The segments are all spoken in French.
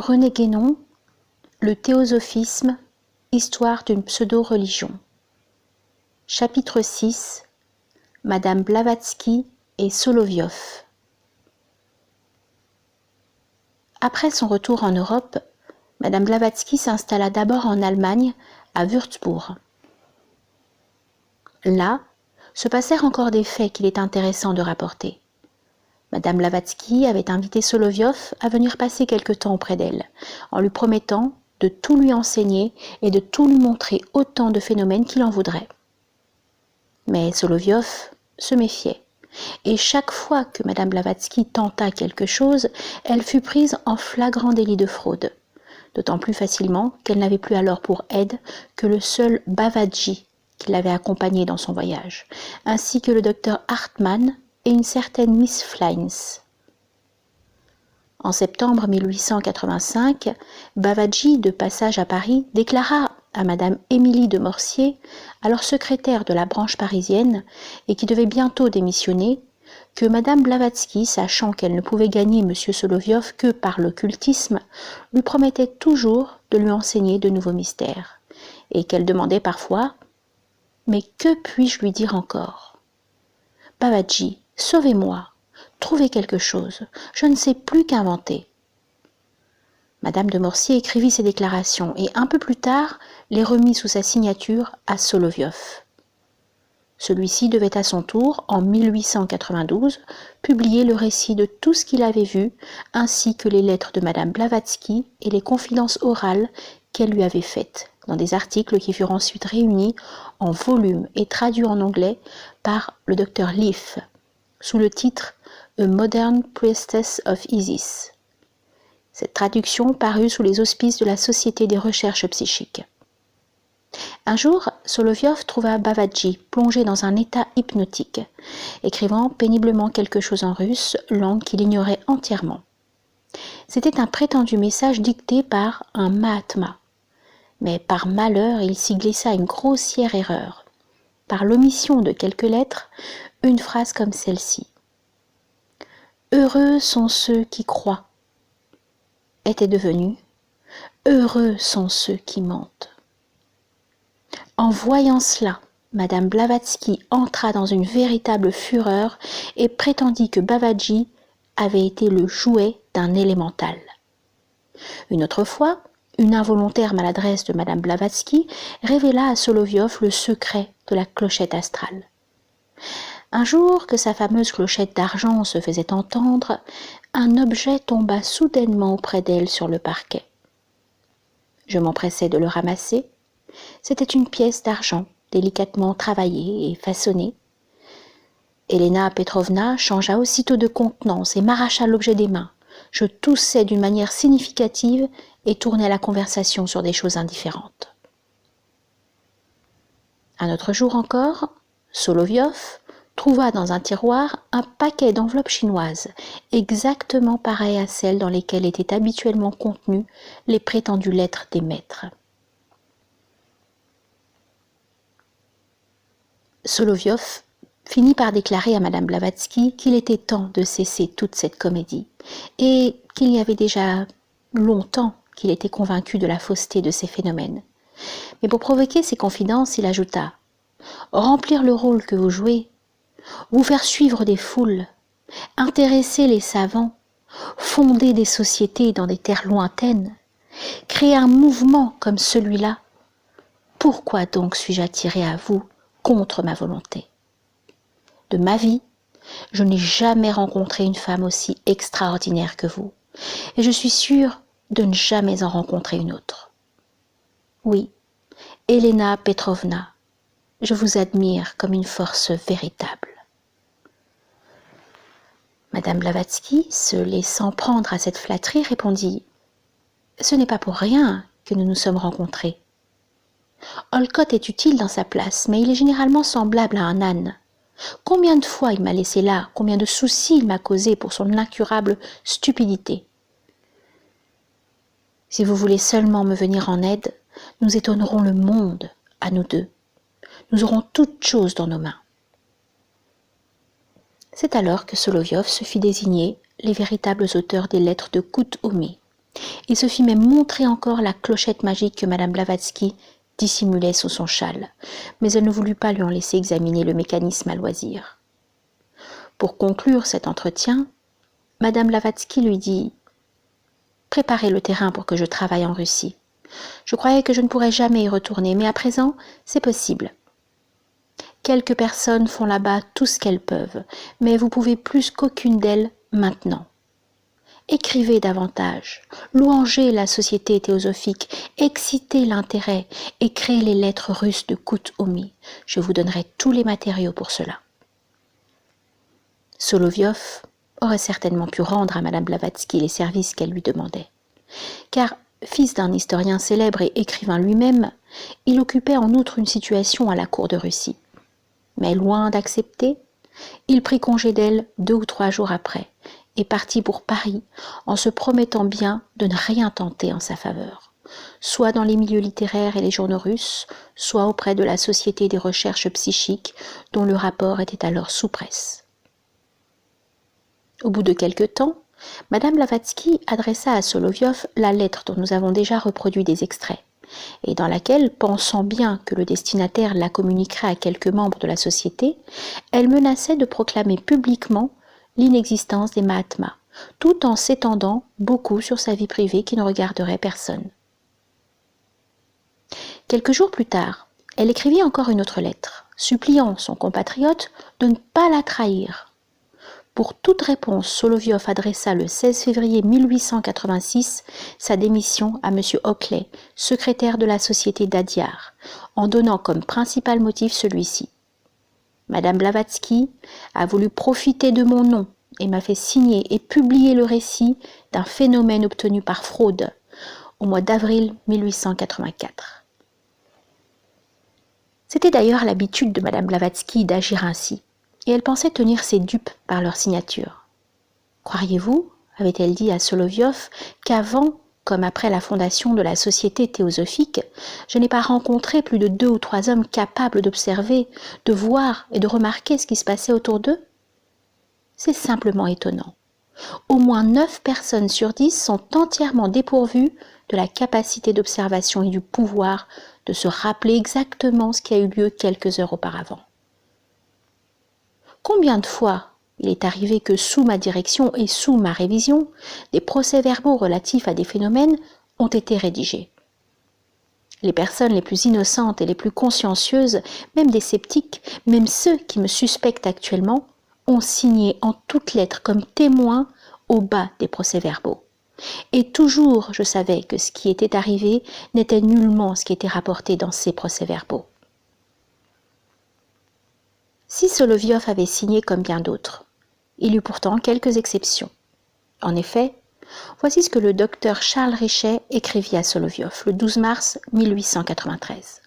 René Guénon, le théosophisme, histoire d'une pseudo-religion. Chapitre 6. Madame Blavatsky et Soloviov. Après son retour en Europe, Madame Blavatsky s'installa d'abord en Allemagne, à Würzburg. Là, se passèrent encore des faits qu'il est intéressant de rapporter. Madame Blavatsky avait invité Soloviov à venir passer quelque temps auprès d'elle, en lui promettant de tout lui enseigner et de tout lui montrer autant de phénomènes qu'il en voudrait. Mais Soloviov se méfiait, et chaque fois que Madame Blavatsky tenta quelque chose, elle fut prise en flagrant délit de fraude, d'autant plus facilement qu'elle n'avait plus alors pour aide que le seul Babaji qui l'avait accompagnée dans son voyage, ainsi que le docteur Hartmann et une certaine Miss Flines. En septembre 1885, Babaji, de passage à Paris, déclara à Madame Émilie de Morsier, alors secrétaire de la branche parisienne et qui devait bientôt démissionner, que Madame Blavatsky, sachant qu'elle ne pouvait gagner M. Soloviov que par l'occultisme, lui promettait toujours de lui enseigner de nouveaux mystères, et qu'elle demandait parfois « Mais que puis-je lui dire encore ? Babaji, sauvez-moi, trouvez quelque chose, je ne sais plus qu'inventer. » Madame de Morsier écrivit ces déclarations et un peu plus tard les remit sous sa signature à Soloviov. Celui-ci devait à son tour, en 1892, publier le récit de tout ce qu'il avait vu, ainsi que les lettres de Madame Blavatsky et les confidences orales qu'elle lui avait faites, dans des articles qui furent ensuite réunis en volumes et traduits en anglais par le docteur Leaf, sous le titre « A Modern Priestess of Isis ». Cette traduction parut sous les auspices de la Société des recherches psychiques. Un jour, Soloviov trouva Babaji plongé dans un état hypnotique, écrivant péniblement quelque chose en russe, langue qu'il ignorait entièrement. C'était un prétendu message dicté par un Mahatma, mais par malheur il s'y glissa une grossière erreur. Par l'omission de quelques lettres, une phrase comme celle-ci. « Heureux sont ceux qui croient » était devenu « Heureux sont ceux qui mentent ». En voyant cela, Madame Blavatsky entra dans une véritable fureur et prétendit que Babaji avait été le jouet d'un élémental. Une autre fois, une involontaire maladresse de Madame Blavatsky révéla à Soloviov le secret de la clochette astrale. Un jour que sa fameuse clochette d'argent se faisait entendre, un objet tomba soudainement auprès d'elle sur le parquet. Je m'empressai de le ramasser. C'était une pièce d'argent, délicatement travaillée et façonnée. Elena Petrovna changea aussitôt de contenance et m'arracha l'objet des mains. Je toussai d'une manière significative et tournai la conversation sur des choses indifférentes. Un autre jour encore, Soloviov trouva dans un tiroir un paquet d'enveloppes chinoises, exactement pareilles à celles dans lesquelles étaient habituellement contenues les prétendues lettres des maîtres. Soloviov finit par déclarer à Madame Blavatsky qu'il était temps de cesser toute cette comédie et qu'il y avait déjà longtemps qu'il était convaincu de la fausseté de ces phénomènes. Mais pour provoquer ses confidences, il ajouta « Remplir le rôle que vous jouez, vous faire suivre des foules, intéresser les savants, fonder des sociétés dans des terres lointaines, créer un mouvement comme celui-là, pourquoi donc suis-je attiré à vous contre ma volonté ? De ma vie, je n'ai jamais rencontré une femme aussi extraordinaire que vous, et je suis sûre de ne jamais en rencontrer une autre. Oui, Elena Petrovna, je vous admire comme une force véritable. » Madame Blavatsky, se laissant prendre à cette flatterie, répondit « Ce n'est pas pour rien que nous nous sommes rencontrés. Olcott est utile dans sa place, mais il est généralement semblable à un âne. Combien de fois il m'a laissé là, combien de soucis il m'a causé pour son incurable stupidité. Si vous voulez seulement me venir en aide, nous étonnerons le monde, à nous deux. Nous aurons toutes choses dans nos mains. » C'est alors que Soloviov se fit désigner les véritables auteurs des lettres de Kout-Oumi. Il se fit même montrer encore la clochette magique que Madame Blavatsky dissimulait sous son châle, mais elle ne voulut pas lui en laisser examiner le mécanisme à loisir. Pour conclure cet entretien, Madame Blavatsky lui dit « Préparez le terrain pour que je travaille en Russie. Je croyais que je ne pourrais jamais y retourner, mais à présent, c'est possible. Quelques personnes font là-bas tout ce qu'elles peuvent, mais vous pouvez plus qu'aucune d'elles maintenant. Écrivez davantage, louangez la société théosophique, excitez l'intérêt et créez les lettres russes de Kout-Oumi. Je vous donnerai tous les matériaux pour cela. » Soloviov aurait certainement pu rendre à Madame Blavatsky les services qu'elle lui demandait. Car, fils d'un historien célèbre et écrivain lui-même, il occupait en outre une situation à la cour de Russie. Mais loin d'accepter, il prit congé d'elle 2 ou 3 jours après et partit pour Paris en se promettant bien de ne rien tenter en sa faveur, soit dans les milieux littéraires et les journaux russes, soit auprès de la Société des recherches psychiques dont le rapport était alors sous presse. Au bout de quelque temps, Madame Blavatsky adressa à Soloviov la lettre dont nous avons déjà reproduit des extraits, et dans laquelle, pensant bien que le destinataire la communiquerait à quelques membres de la société, elle menaçait de proclamer publiquement l'inexistence des Mahatmas, tout en s'étendant beaucoup sur sa vie privée qui ne regarderait personne. Quelques jours plus tard, elle écrivit encore une autre lettre, suppliant son compatriote de ne pas la trahir. Pour toute réponse, Soloviov adressa le 16 février 1886 sa démission à M. Oakley, secrétaire de la société d'Adyar, en donnant comme principal motif celui-ci. Madame Blavatsky a voulu profiter de mon nom et m'a fait signer et publier le récit d'un phénomène obtenu par fraude au mois d'avril 1884. C'était d'ailleurs l'habitude de Madame Blavatsky d'agir ainsi, et elle pensait tenir ses dupes par leur signature. Croiriez-vous, avait-elle dit à Soloviov, qu'avant, comme après la fondation de la Société théosophique, je n'ai pas rencontré plus de 2 ou 3 hommes capables d'observer, de voir et de remarquer ce qui se passait autour d'eux ? C'est simplement étonnant. Au moins 9 personnes sur 10 sont entièrement dépourvues de la capacité d'observation et du pouvoir de se rappeler exactement ce qui a eu lieu quelques heures auparavant. Combien de fois il est arrivé que sous ma direction et sous ma révision, des procès-verbaux relatifs à des phénomènes ont été rédigés. Les personnes les plus innocentes et les plus consciencieuses, même des sceptiques, même ceux qui me suspectent actuellement, ont signé en toutes lettres comme témoins au bas des procès-verbaux. Et toujours je savais que ce qui était arrivé n'était nullement ce qui était rapporté dans ces procès-verbaux. Si Soloviov avait signé comme bien d'autres, il eut pourtant quelques exceptions. En effet, voici ce que le docteur Charles Richet écrivit à Soloviov le 12 mars 1893.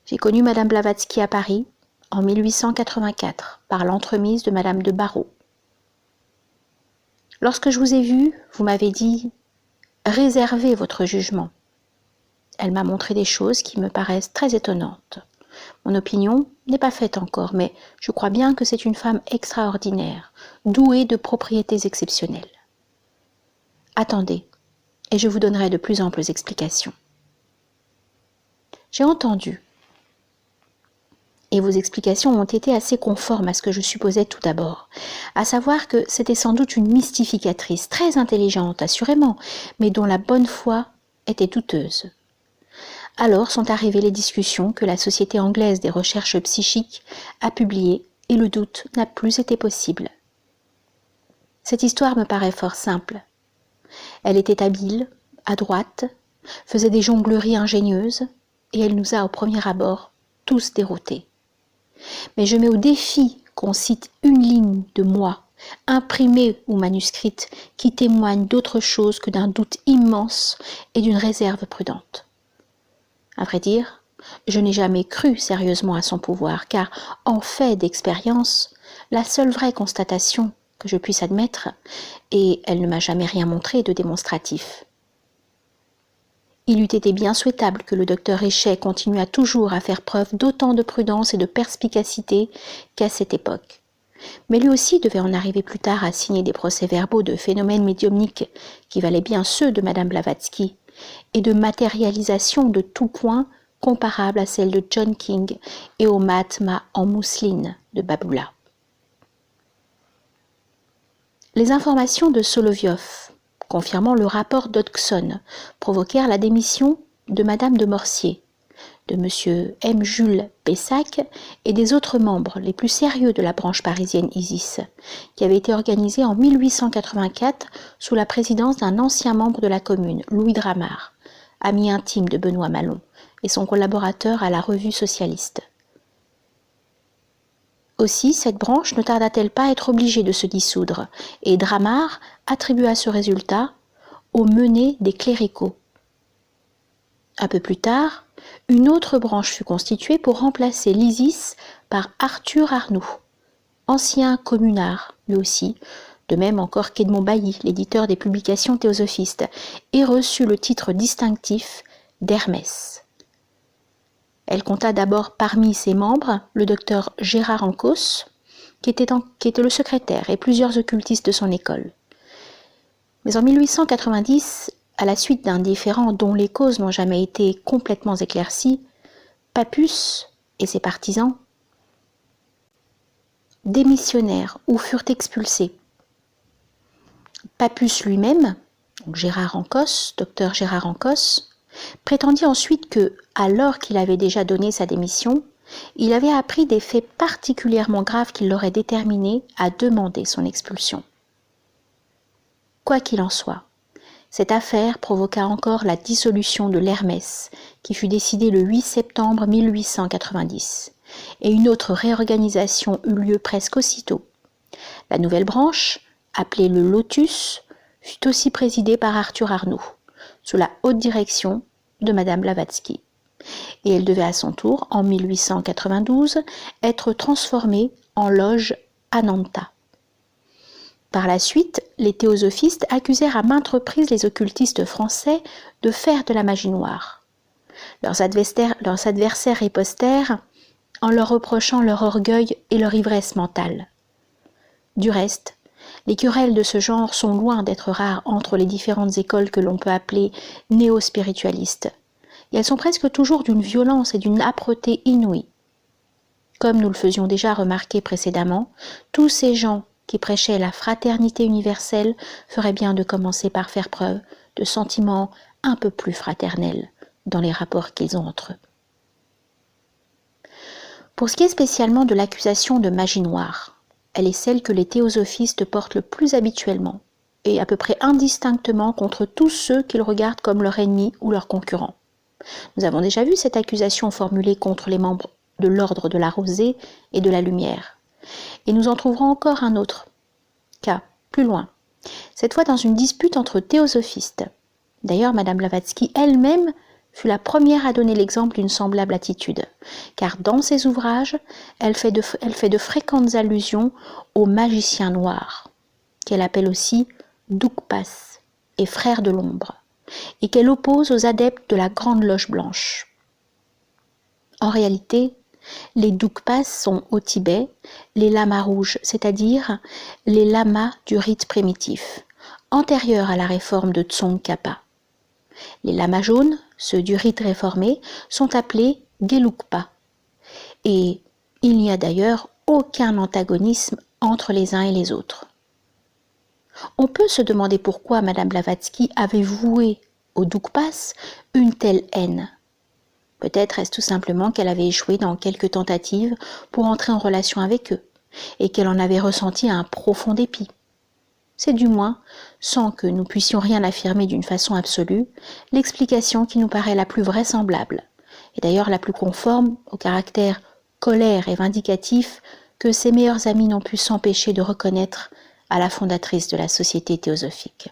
J'ai connu Madame Blavatsky à Paris en 1884 par l'entremise de Madame de Barrault. Lorsque je vous ai vu, vous m'avez dit « Réservez votre jugement ». Elle m'a montré des choses qui me paraissent très étonnantes. Mon opinion n'est pas faite encore, mais je crois bien que c'est une femme extraordinaire, douée de propriétés exceptionnelles. Attendez, et je vous donnerai de plus amples explications. J'ai entendu, et vos explications ont été assez conformes à ce que je supposais tout d'abord, à savoir que c'était sans doute une mystificatrice, très intelligente, assurément, mais dont la bonne foi était douteuse. Alors sont arrivées les discussions que la Société anglaise des recherches psychiques a publiées et le doute n'a plus été possible. Cette histoire me paraît fort simple. Elle était habile, adroite, faisait des jongleries ingénieuses et elle nous a au premier abord tous déroutés. Mais je mets au défi qu'on cite une ligne de moi, imprimée ou manuscrite, qui témoigne d'autre chose que d'un doute immense et d'une réserve prudente. À vrai dire, je n'ai jamais cru sérieusement à son pouvoir, car, en fait d'expérience, la seule vraie constatation que je puisse admettre, et elle ne m'a jamais rien montré de démonstratif. Il eût été bien souhaitable que le docteur Richet continuât toujours à faire preuve d'autant de prudence et de perspicacité qu'à cette époque. Mais lui aussi devait en arriver plus tard à signer des procès-verbaux de phénomènes médiumniques qui valaient bien ceux de Madame Blavatsky, et de matérialisation de tout point comparable à celle de John King et au Mahatma en mousseline de Baboula. Les informations de Solovyov, confirmant le rapport d'Hodgson, provoquèrent la démission de Madame de Morsier, de M. M. Jules Pessac et des autres membres les plus sérieux de la branche parisienne ISIS, qui avait été organisée en 1884 sous la présidence d'un ancien membre de la Commune, Louis Dramart, ami intime de Benoît Malon, et son collaborateur à la Revue socialiste. Aussi, cette branche ne tarda-t-elle pas à être obligée de se dissoudre, et Dramart attribua ce résultat aux menées des cléricaux. Un peu plus tard, une autre branche fut constituée pour remplacer l'ISIS par Arthur Arnoux, ancien communard, lui aussi, de même encore qu'Edmond Bailly, l'éditeur des publications théosophistes, et reçut le titre distinctif d'Hermès. Elle compta d'abord parmi ses membres le docteur Gérard Ancos, qui était le secrétaire, et plusieurs occultistes de son école. Mais en 1890, à la suite d'un différend dont les causes n'ont jamais été complètement éclaircies, Papus et ses partisans démissionnèrent ou furent expulsés. Papus lui-même, Gérard Ancos, docteur Gérard Ancos, prétendit ensuite que, alors qu'il avait déjà donné sa démission, il avait appris des faits particulièrement graves qui l'auraient déterminé à demander son expulsion. Quoi qu'il en soit, cette affaire provoqua encore la dissolution de l'Hermès, qui fut décidée le 8 septembre 1890, et une autre réorganisation eut lieu presque aussitôt. La nouvelle branche, appelée le Lotus, fut aussi présidée par Arthur Arnoux, sous la haute direction de Madame Blavatsky. Et elle devait à son tour, en 1892, être transformée en loge Ananta. Par la suite, les théosophistes accusèrent à maintes reprises les occultistes français de faire de la magie noire. Leurs adversaires ripostèrent en leur reprochant leur orgueil et leur ivresse mentale. Du reste, les querelles de ce genre sont loin d'être rares entre les différentes écoles que l'on peut appeler néo-spiritualistes, et elles sont presque toujours d'une violence et d'une âpreté inouïes. Comme nous le faisions déjà remarquer précédemment, tous ces gens qui prêchaient la fraternité universelle feraient bien de commencer par faire preuve de sentiments un peu plus fraternels dans les rapports qu'ils ont entre eux. Pour ce qui est spécialement de l'accusation de magie noire, elle est celle que les théosophistes portent le plus habituellement, et à peu près indistinctement contre tous ceux qu'ils regardent comme leurs ennemis ou leurs concurrents. Nous avons déjà vu cette accusation formulée contre les membres de l'ordre de la rosée et de la lumière. Et nous en trouverons encore un autre cas, plus loin, cette fois dans une dispute entre théosophistes. D'ailleurs, Madame Blavatsky elle-même fut la première à donner l'exemple d'une semblable attitude, car dans ses ouvrages, elle fait de fréquentes allusions aux magiciens noirs, qu'elle appelle aussi Doukpas et frères de l'ombre, et qu'elle oppose aux adeptes de la Grande Loge Blanche. En réalité, les Doukpas sont au Tibet les lamas rouges, c'est-à-dire les lamas du rite primitif, antérieurs à la réforme de Tsongkhapa. Les lamas jaunes, ceux du rite réformé, sont appelés Gelugpa. Et il n'y a d'ailleurs aucun antagonisme entre les uns et les autres. On peut se demander pourquoi Madame Blavatsky avait voué aux Doukpas une telle haine. Peut-être est-ce tout simplement qu'elle avait échoué dans quelques tentatives pour entrer en relation avec eux, et qu'elle en avait ressenti un profond dépit. C'est du moins, sans que nous puissions rien affirmer d'une façon absolue, l'explication qui nous paraît la plus vraisemblable, et d'ailleurs la plus conforme au caractère colère et vindicatif que ses meilleurs amis n'ont pu s'empêcher de reconnaître à la fondatrice de la Société théosophique.